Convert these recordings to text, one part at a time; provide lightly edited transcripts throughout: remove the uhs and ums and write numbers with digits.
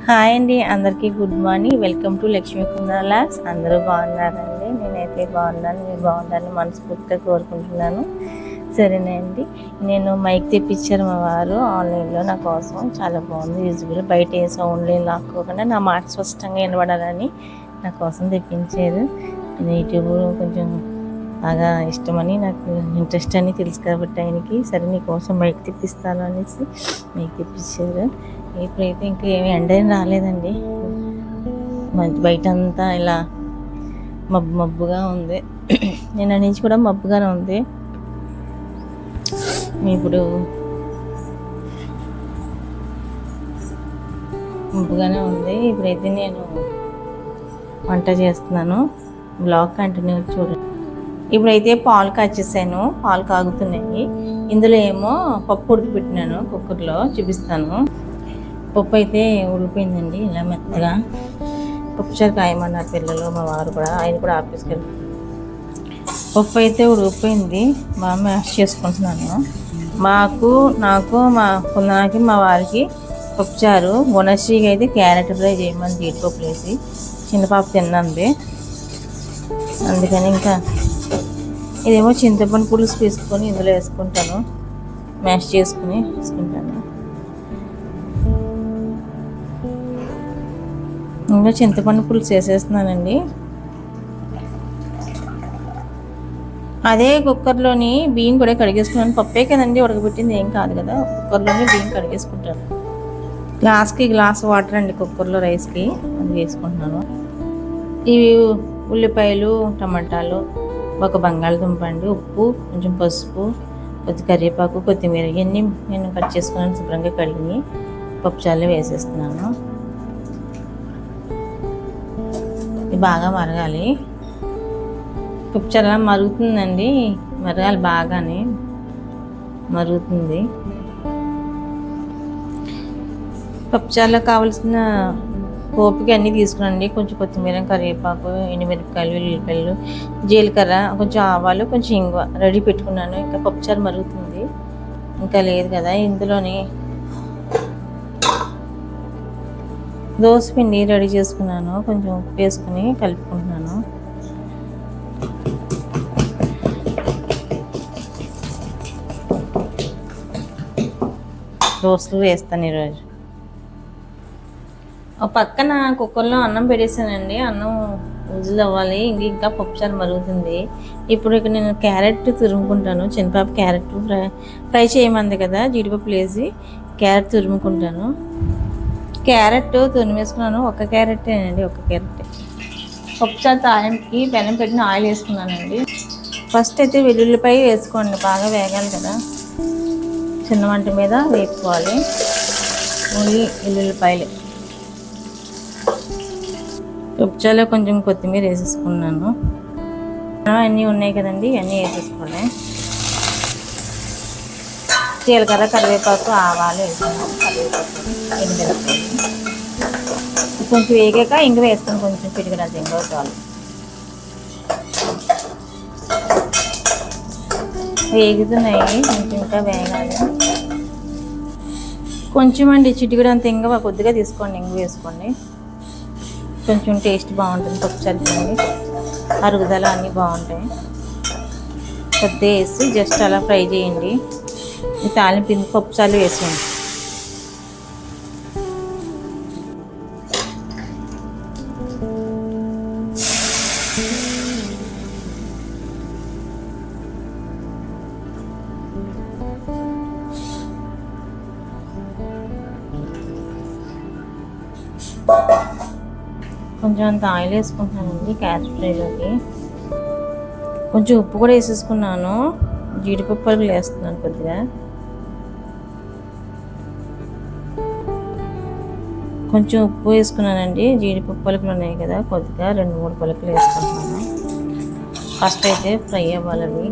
Hi అండి, అందరికీ good morning. Welcome to Lakshmi Kundalas. అందరూ బాగున్నారండి? నేనైతే బాగున్నాను. మీరు బాగుండాలని మనస్ఫూర్తిగా కోరుకుంటున్నాను. సరేనండి, నేను మైక్ తెప్పించారు మా వారు ఆన్లైన్లో నా కోసం. చాలా బాగుంది, యూజ్ఫుల్. బయట ఏ సౌండ్లు లాక్కోకుండా నా మాట స్పష్టంగా వినబడాలని నా కోసం తెప్పించారు. నేను యూట్యూబ్ కొంచెం బాగా ఇష్టమని, నాకు ఇంట్రెస్ట్ అని తెలుసు కాబట్టి ఆయనకి, సరే నీ కోసం మైక్ తెప్పిస్తాను అనేసి మైక్ తెప్పించారు. ఇప్పుడైతే ఇంకా ఏమి ఎండ ఏం రాలేదండి, బయట అంతా ఇలా మబ్బుగా ఉంది. నిన్న నుంచి కూడా మబ్బుగానే ఉంది. ఇప్పుడు మబ్బుగానే ఉంది. ఇప్పుడైతే నేను వంట చేస్తున్నాను. బ్లాగ్ కంటిన్యూ చూడండి. ఇప్పుడైతే పాలు కాచేసాను, పాలు కాగుతున్నాయి. ఇందులో ఏమో పప్పు ఉడికిపెట్టినాను కుక్కర్లో, చూపిస్తాను. పప్పు అయితే ఉడికిపోయిందండి, ఇలా మెత్తగా. పప్పుచారు కాయమన్నారు పిల్లలు, మా వారు కూడా, ఆయన కూడా ఆఫీస్కి వెళ్ళి. పప్పు అయితే ఉడికిపోయింది, బాగా మ్యాష్ చేసుకుంటున్నాను. నాకు మా కుందనాకి మా వారికి పప్పుచారు, గుణశ్రీకి అయితే క్యారెట్ ఫ్రై చేయమని జీడిపప్పు వేసి, చిన్నపాప తిన్నంది. అందుకని ఇంకా ఇదేమో చింతపండు పులుసు తీసుకొని ఇందులో వేసుకుంటాను, మ్యాష్ చేసుకుని వేసుకుంటాను. ఇంకా చింతపండు పులుసు వేసేస్తున్నానండి. అదే కుక్కర్లోని బియ్యం కూడా కడిగేసుకున్నాను. పప్పే కదండి ఉడకబెట్టింది, ఏం కాదు కదా. కుక్కర్లోనే బియ్యం కడిగేసుకుంటాను. గ్లాస్ వాటర్ అండి కుక్కర్లో రైస్కి, అది వేసుకుంటున్నాను. ఇవి ఉల్లిపాయలు, టమాటాలు, ఒక బంగాళదుంప అండి, ఉప్పు, కొంచెం పసుపు, కొద్ది కరివేపాకు, కొత్తిమీర, ఇవన్నీ నేను కట్ చేసుకున్నాను. శుభ్రంగా కడిగి పప్పుచారులో వేసేస్తున్నాను. ఇది బాగా మరగాలి. పప్పుచారు మరుగుతుందండి, మరగాలి, బాగానే మరుగుతుంది. పప్పుచారులో కావాల్సిన పోపుకి అన్నీ తీసుకురండి. కొంచెం కొత్తిమీర, కరివేపాకు, ఎండుమిరపకాయలు, ఉల్లిపాయలు, జీలకర్ర, కొంచెం ఆవాలు, కొంచెం ఇంగువ రెడీ పెట్టుకున్నాను. ఇంకా పప్పుచారు మరుగుతుంది, ఇంకా లేదు కదా. ఇందులోని దోసపిండి రెడీ చేసుకున్నాను, కొంచెం ఉప్పు వేసుకుని కలుపుకుంటున్నాను. దోసలు వేస్తాను ఈరోజు. ఒక పక్కన కుక్కర్లో అన్నం పెట్టేసానండి, అన్నం ఉజులు అవ్వాలి. ఇంకా పప్పుచారు మరుగుతుంది. ఇప్పుడు ఇక్కడ నేను క్యారెట్ తురుముకుంటాను. చిన్నపాప క్యారెట్ ఫ్రై చేయమంది కదా, జీడిపప్పు వేసి క్యారెట్ తురుముకుంటాను. క్యారెట్ తురిమేసుకున్నాను, ఒక క్యారెటేనండి, ఒక క్యారెట్. పప్పుచారు తాలింపుకి పెనం పెట్టిన ఆయిల్ వేసుకున్నానండి. ఫస్ట్ అయితే వెల్లుల్లిపాయ వేసుకోండి, బాగా వేగాలి కదా, చిన్న మంట మీద వేపుకోవాలి. ఓన్లీ వెల్లుల్లిపాయలు. పప్పుచారులో కొంచెం కొత్తిమీర వేసేసుకున్నాను. అన్నీ ఉన్నాయి కదండి, అన్నీ వేసేసుకోండి. జీలకర్ర, కరివేపాకు, ఆవాలు వేసుకున్నాను. కరివేపాకు, ఎండుమిరపకాయలు కొంచెం వేగాక ఇంక వేస్తాను, కొంచెం పిడికినంత ఇంకో చాలు. వేగుతున్నాయి, కొంచెం ఇంకా వేగాలి. కొంచెం అండి, చిటికడంత ఇంగ కొద్దిగా తీసుకోండి, ఇంగు వేసుకోండి, కొంచెం టేస్ట్ బాగుంటుంది. పప్పుచారు తినండి, అరుగుదల అన్నీ బాగుంటాయి. కొద్దిగా వేసి జస్ట్ అలా ఫ్రై చేయండి. ఈ తాలింపు పప్పుచారులు వేసేయండి. కొంచెం అంత ఆయిల్ వేసుకుంటున్నానండి క్యారెట్ ఫ్రైలోకి. కొంచెం ఉప్పు కూడా వేసేసుకున్నాను. జీడిపప్పు పలుకులు వేస్తున్నాను కొద్దిగా. కొంచెం ఉప్పు వేసుకున్నానండి, జీడిపప్పు పలుకులు ఉన్నాయి కదా, కొద్దిగా 2-3 పలుకులు వేసుకుంటున్నాను. ఫస్ట్ అయితే ఫ్రై అవ్వాలి అవి.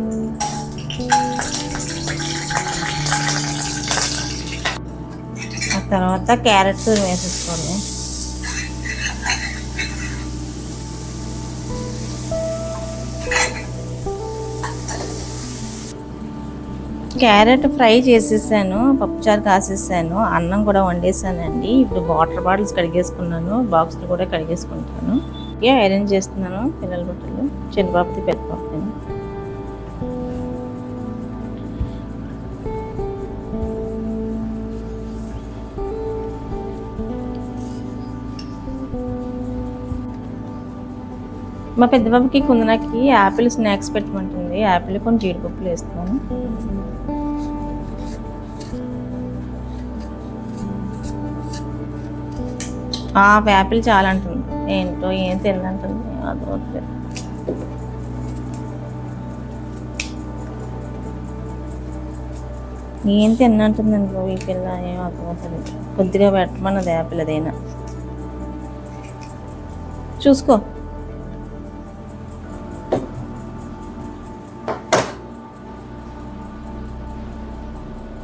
ఆ తర్వాత క్యారెట్ వేసేసుకోండి. క్యారెట్ ఫ్రై చేసేసాను, పప్పుచారు కాసేసాను, అన్నం కూడా వండేసానండి. ఇప్పుడు వాటర్ బాటిల్స్ కడిగేసుకున్నాను, బాక్స్లు కూడా కడిగేసుకుంటాను. ఐరన్ చేస్తున్నాను పిల్లల బట్టలు, చిన్న పాపది పెద్ద పాపది. మా పెద్ద బాబుకి కుందనకి యాపిల్ స్నాక్స్ పెట్టమంటుంది. యాపిల్ కొన్ని జీడిపప్పులు వేస్తున్నాను. యాపిల్ చాలా అంటుంది, ఏంటో ఏం తినంటుంది, అర్థమవుతుంది. ఏం తిన్నంటుందండి బాబు ఈ పిల్ల, ఏం అర్థమవుతుంది. కొద్దిగా పెట్టమన్నది యాపిల్, అదైనా చూసుకో.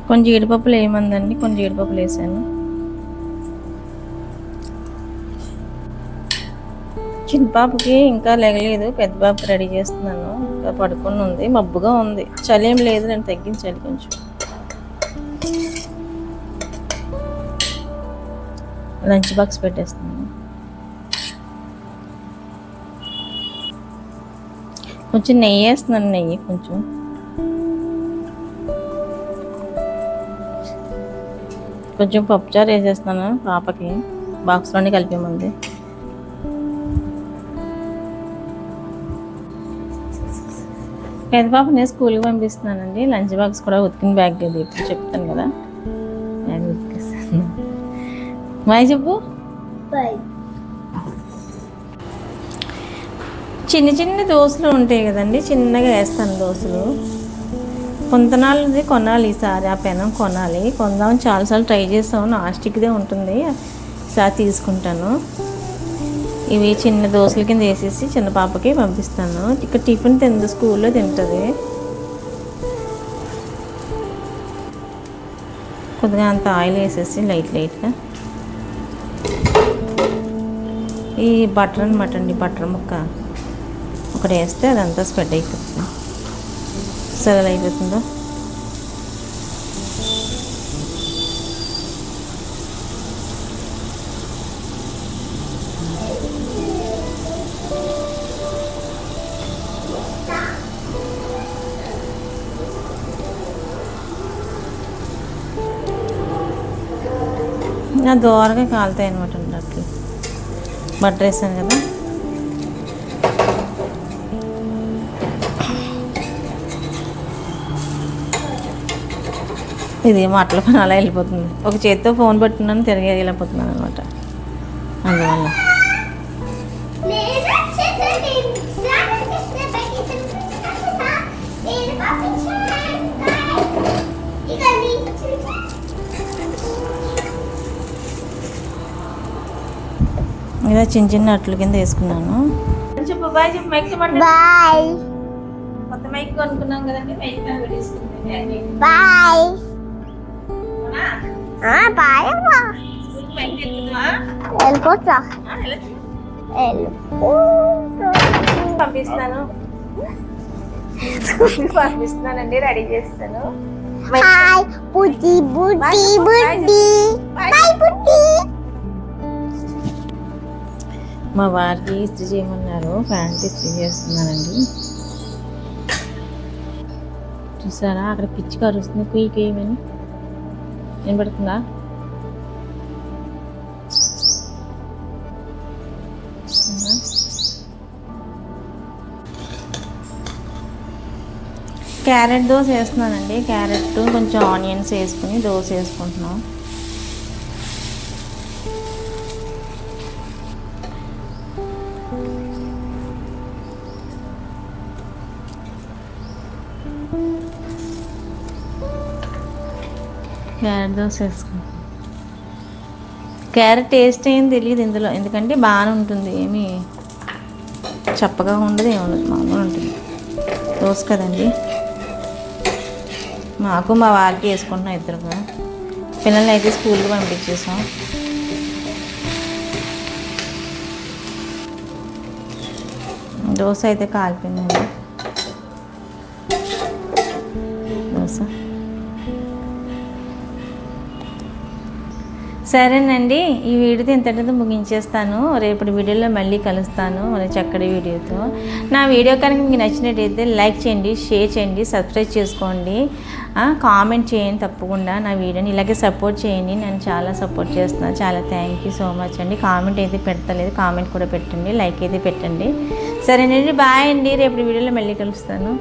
కొన్ని జీడిపప్పులు వేయమందండి, కొన్ని జీడిపప్పులు వేసాను. చిన్న పాపకి ఇంకా లెగలేదు, పెద్ద పాపకి రెడీ చేస్తున్నాను. ఇంకా పడుకొని ఉంది, మబ్బుగా ఉంది, చలి ఏం లేదు, నేను తగ్గించాలి కొంచెం. లంచ్ బాక్స్ పెట్టేస్తున్నాను. కొంచెం నెయ్యి వేస్తున్నాను, నెయ్యి కొంచెం పప్పుచారు వేసేస్తున్నాను పాపకి, బాక్స్లోనే కలిపేమంది. పెద్ద పాప నేను స్కూల్కి పంపిస్తున్నానండి. లంచ్ బాక్స్ కూడా ఉతికిన బ్యాగ్ అది ఇప్పుడు చెప్తాను కదా, బ్యాగ్ ఉతికేస్తాను. బాయ్ చెప్పు. చిన్న చిన్న దోశలు ఉంటాయి కదండి, చిన్నగా వేస్తాను దోశలు. కొంతనాళ్ళది కొనాలి ఈసారి, ఆ పెనం కొనాలి, కొందామని చాలాసార్లు ట్రై చేసాము, నాస్టిక్దే ఉంటుంది, ఈసారి తీసుకుంటాను. ఇవి చిన్న దోశల కింద వేసేసి చిన్న పాపకి పంపిస్తాను. ఇక్కడ టిఫిన్ స్కూల్లో తింటుంది. కొద్దిగా అంత ఆయిల్ వేసేసి లైట్గా ఈ బటర్ అనమాట అండి, బటర్ ముక్క ఒకటి వేస్తే అదంతా స్ప్రెడ్ అయిపోతుంది. సరే అయిపోతుందో. దోరగా కాలుతాయి అనమాట అండి అట్లా, బటర్ వేసాను కదా. ఇదేమో అట్ల పని అలా వెళ్ళిపోతుంది, ఒక చేతితో ఫోన్ పెట్టుకున్నాను, తిరిగి వెళ్ళిపోతున్నాను అనమాట. అందువల్ల ఇలా చిన్న చిన్న అట్ల కింద వేసుకున్నాను. చెప్పు బాయ్ చెప్పు, మైక్ బాయ్. కొత్త మైక్ కొనుక్కున్నాం కదండి, మైక్ బాయ్. పంపిస్తానండి, రెడీ చేస్తాను. మా వారికి ఇస్త్రీ చేయమన్నారు, ప్యాంట్ ఇస్త్రీ చేస్తున్నానండి. చూసారా అక్కడ పిచ్చి కారు వస్తుంది, కుయ్యమని వినపడుతుందా? క్యారెట్ దోశ వేస్తున్నానండి. క్యారెట్ కొంచెం ఆనియన్స్ వేసుకుని దోశ వేసుకుంటున్నాం. క్యారెట్ దోశ వేసుకుంటాం. క్యారెట్ టేస్ట్ ఏం తెలియదు ఇందులో, ఎందుకంటే బాగానే ఉంటుంది, ఏమి చప్పగా ఉండదు, ఏముండదు, మామూలు ఉంటుంది. దోశ కదండి, మాకు మా వారికి వేసుకుంటున్నాం ఇద్దరుగా. పిల్లల్ని అయితే స్కూల్కి పంపించేసాం. దోశ అయితే కాలిపోయిందండి. దోశ సరేనండి, ఈ వీడియోతో ఇంతటితో ముగించేస్తాను. రేపటి వీడియోలో మళ్ళీ కలుస్తాను మరి చక్కటి వీడియోతో. నా వీడియో కనుక మీకు నచ్చినట్టయితే లైక్ చేయండి, షేర్ చేయండి, సబ్స్క్రైబ్ చేసుకోండి, కామెంట్ చేయండి. తప్పకుండా నా వీడియోని ఇలాగే సపోర్ట్ చేయండి. నేను చాలా సపోర్ట్ చేస్తున్నాను. చాలా థ్యాంక్ యూ సో మచ్ అండి. కామెంట్ అయితే పెడతలేదు, కామెంట్ కూడా పెట్టండి, లైక్ అయితే పెట్టండి. సరేనండి, బాయ్ అండి. రేపటి వీడియోలో మళ్ళీ కలుస్తాను.